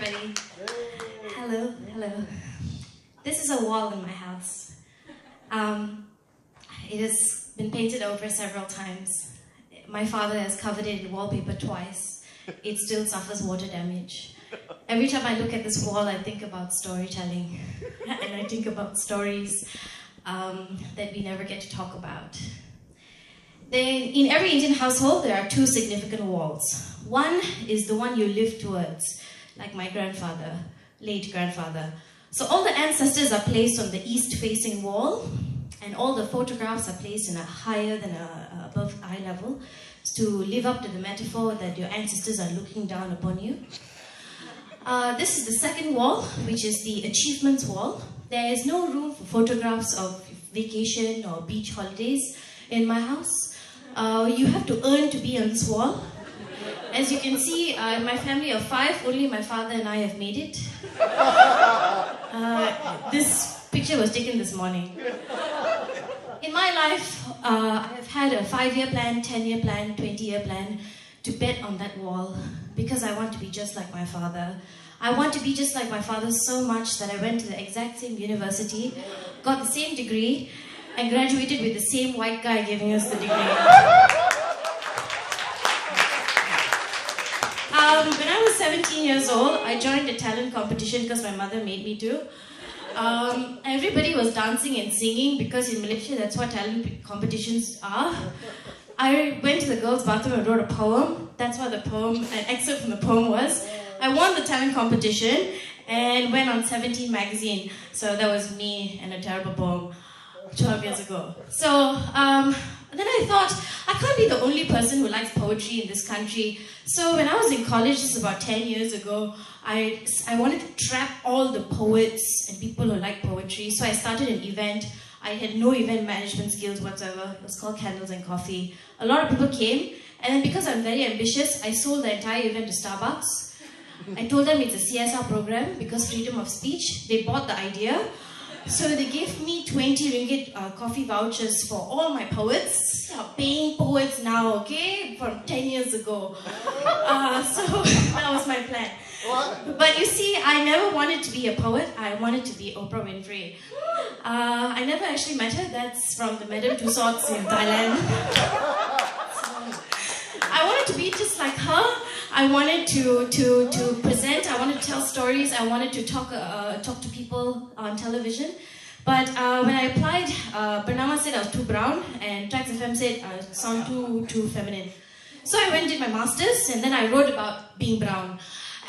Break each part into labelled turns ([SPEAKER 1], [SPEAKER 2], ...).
[SPEAKER 1] everybody. Hello, hello. This is a wall in my house. It has been painted over several times. My father has covered it in wallpaper twice. It still suffers water damage. Every time I look at this wall, I think about storytelling. And I think about stories that we never get to talk about. In every Indian household, there are two significant walls. One is the one you live towards, like my grandfather, late grandfather. So all the ancestors are placed on the east-facing wall, and all the photographs are placed in a higher than above eye level to live up to the metaphor that your ancestors are looking down upon you. This is the second wall, which is the achievements wall. There is no room for photographs of vacation or beach holidays in my house. You have to earn to be on this wall. As you can see, in my family of 5, only my father and I have made it. This picture was taken this morning. In my life, I have had a 5-year plan, 10-year plan, 20-year plan to bet on that wall because I want to be just like my father. I want to be just like my father so much that I went to the exact same university, got the same degree, and graduated with the same white guy giving us the degree. When I was 17 years old, I joined a talent competition because my mother made me to. Everybody was dancing and singing because in Malaysia that's what talent competitions are. I went to the girls' bathroom and wrote a poem. That's what the poem, an excerpt from the poem was. I won the talent competition and went on 17 magazine. So that was me and a terrible poem 12 years ago. So then I thought, I can't be the only person who likes poetry in this country. So when I was in college, this is about 10 years ago, I wanted to trap all the poets and people who like poetry. So I started an event. I had no event management skills whatsoever. It was called Candles and Coffee. A lot of people came, and then because I'm very ambitious, I sold the entire event to Starbucks. I told them it's a CSR program because freedom of speech. They bought the idea. So they gave me 20 ringgit coffee vouchers for all my poets. Paying poets now, okay? From 10 years ago. So that was my plan. But you see, I never wanted to be a poet. I wanted to be Oprah Winfrey. I never actually met her. That's from the Madame Tussauds in Thailand. So, I wanted to be just like her. I wanted to present, I wanted to tell stories, I wanted to talk to people on television. But when I applied, Bernama said I was too brown, and Trax FM said I sound too feminine. So I went and did my master's, and then I wrote about being brown.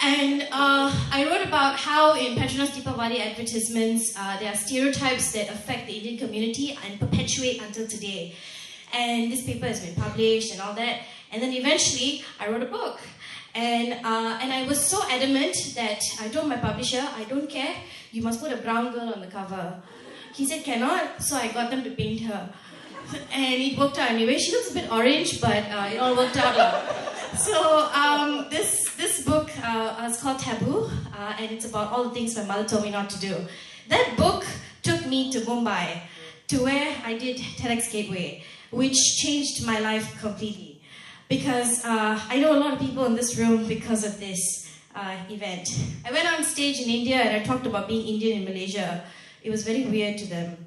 [SPEAKER 1] And I wrote about how in Petronas Deepavali advertisements, there are stereotypes that affect the Indian community and perpetuate until today. And this paper has been published and all that. And then eventually, I wrote a book. And I was so adamant that I told my publisher, I don't care, you must put a brown girl on the cover. He said, cannot, so I got them to paint her. And it worked out anyway. She looks a bit orange, but it all worked out. So this book is called Taboo, and it's about all the things my mother told me not to do. That book took me to Mumbai, to where I did TEDxGateway, which changed my life completely. Because I know a lot of people in this room because of this event. I went on stage in India and I talked about being Indian in Malaysia. It was very weird to them.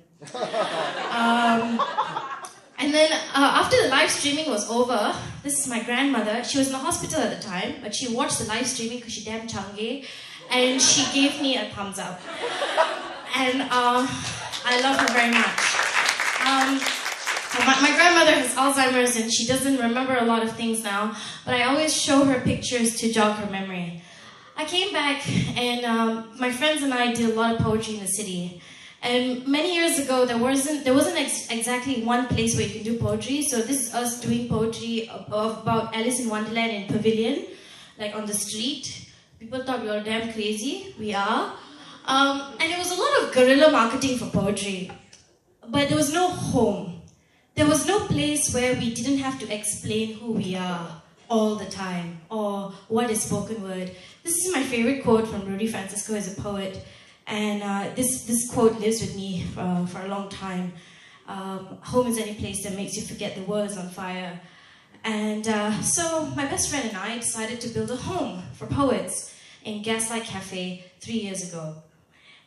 [SPEAKER 1] And then after the live streaming was over, this is my grandmother. She was in the hospital at the time, but she watched the live streaming because she damn changgay, and she gave me a thumbs up. And I love her very much. My grandmother has Alzheimer's and she doesn't remember a lot of things now, but I always show her pictures to jog her memory. I came back and my friends and I did a lot of poetry in the city. And many years ago, there wasn't exactly one place where you can do poetry, so this is us doing poetry about Alice in Wonderland in Pavilion, like on the street. People thought we were damn crazy. We are. And it was a lot of guerrilla marketing for poetry, but there was no home. There was no place where we didn't have to explain who we are all the time, or what is spoken word. This is my favorite quote from Rudy Francisco as a poet, and this quote lives with me for a long time. Home is any place that makes you forget the world is on fire. And so my best friend and I decided to build a home for poets. in Gaslight Cafe 3 years ago.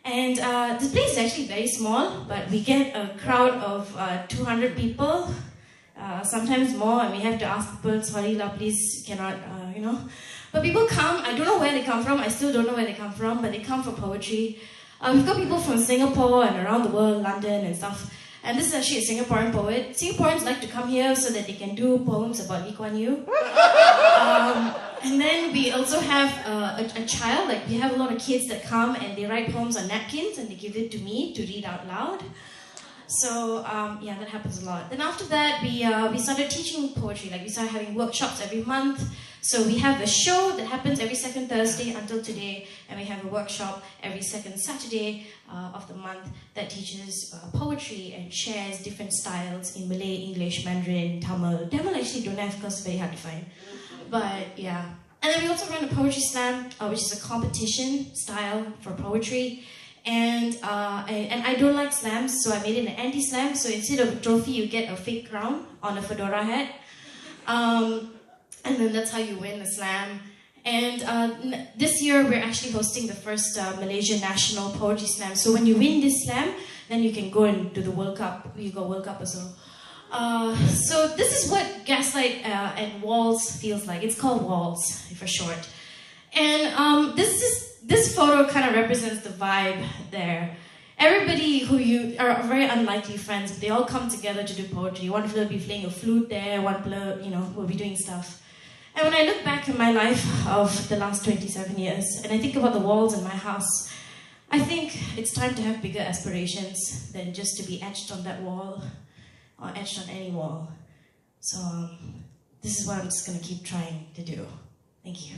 [SPEAKER 1] And this place is actually very small, but we get a crowd of 200 people, sometimes more, and we have to ask people, sorry, la, please, cannot, you know. But people come, I don't know where they come from, I still don't know where they come from, but they come for poetry. We've got people from Singapore and around the world, London and stuff. And this is actually a Singaporean poet. Singaporeans like to come here so that they can do poems about Lee Kuan Yew. And then we also have a child, like we have a lot of kids that come and they write poems on napkins and they give it to me to read out loud. So yeah, that happens a lot. Then after that, we started teaching poetry. Like we started having workshops every month. So we have a show that happens every second Thursday until today, and we have a workshop every second Saturday of the month that teaches poetry and shares different styles in Malay, English, Mandarin, Tamil. Tamil actually don't have because it's very hard to find. But yeah. And then we also run a poetry slam, which is a competition style for poetry. And I don't like slams, so I made it an anti-slam. So instead of a trophy, you get a fake crown on a fedora hat. And then that's how you win the slam. And this year, we're actually hosting the first Malaysian National Poetry Slam. So when you win this slam, then you can go and do the World Cup. You go World Cup as well. So this is what Gaslight and Walls feels like. It's called Walls, for short. And this photo kind of represents the vibe there. Everybody who you are very unlikely friends, but they all come together to do poetry. One will be playing a flute there, one will be doing stuff. And when I look back in my life of the last 27 years, and I think about the walls in my house, I think it's time to have bigger aspirations than just to be etched on that wall, or etched on any wall. So this is what I'm just going to keep trying to do. Thank you.